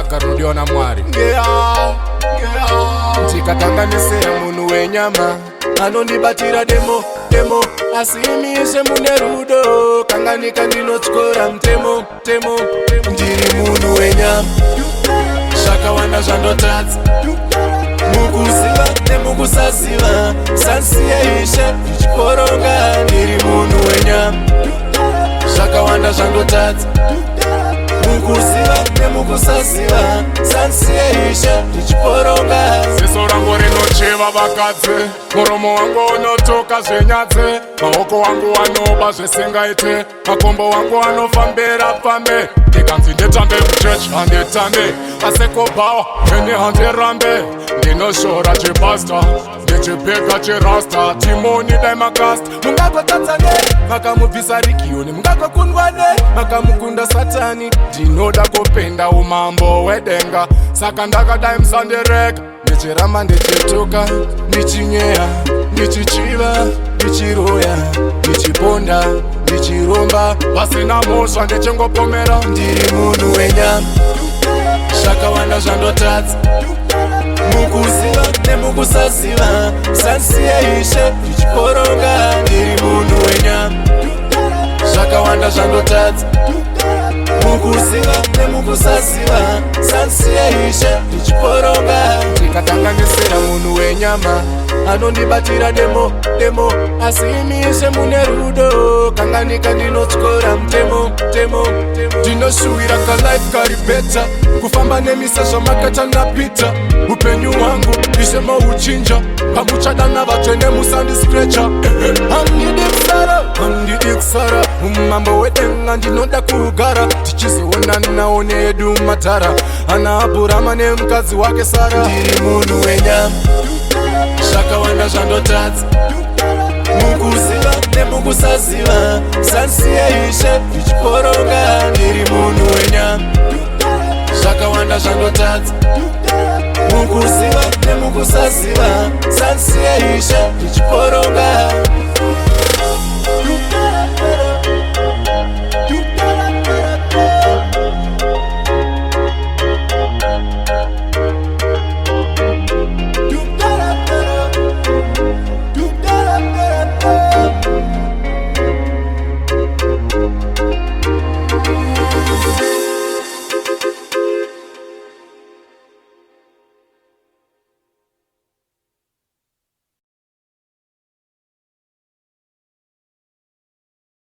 saka rinodiwa naMwari. Ndikakanganisira munhu wenyama anondibatira demo asi imishe mune rudo, kanganika ndinotyora mutemo. Ndiri munhu wenyama, zvakawanda zvandotadza mukuziva nemukusaziva, sansiye ishe ndichikoronga. Ndiri munhu wenyama, zvakawanda zvandotadza mukuziva nemukusaziva, sansiye ishe ndichikoronga. Ziso rangu rinocheva vakadzi, muromo wangu unotoka zvenyadzi, maoko wangu anoba zvisingaite, makombo wangu anofambira pambe. Ndikanzi nditambe muchechi handitambe, asekopawa ene handirambe. Ndinoshora chipasta ndechipfeka chirasta, timoni dai makasta. Mungagotadza nei makamubvisa Rikioni, mungagokundwa nei makamukunda Satani. Ndinoda kupinda umambo hwedenga, saka ndakadai musandirega. Ndichiramba ndichituka, ndichinyeya, ndichichiva, ndichiroya, ndichiponda, ndichiromba, pasina mhosva ndichingopomera. Ndiri munhu wenyama, zvakawanda zvandotadza mukuziva nemukusaziva, sansiye ishe ndichikoronga. Ndiri munhu wenyama, zvakawanda zvandotadza mukuziva nemukusaziva, sansiye ishe ndichikoronga. Ndikakanganisira munhu wenyama anondibatira demo asi imishe mune rudo, kanganika ndinotyora mutemo. Ndinoshuvira kalife kari beta, kufamba nemisa zvamakata napita. Upenyu hwangu ishe mouchinja, pamuchadana vatwene musandiscrecha. Handidi kusara mumambo wedenga, ndinoda kugara tichizoonana nawo nedu matara, ana Abhurama nemukadzi wake Sara. Ndiri munhu wenyama, zvakawanda zvandotadza mukuziva nemukusaziva, sansiye ishe ndichikoronga. Ndiri munhu wenyama, zvakawanda zvandotadza mukuziva nemukusaziva, sansiye ishe ndichikoronga.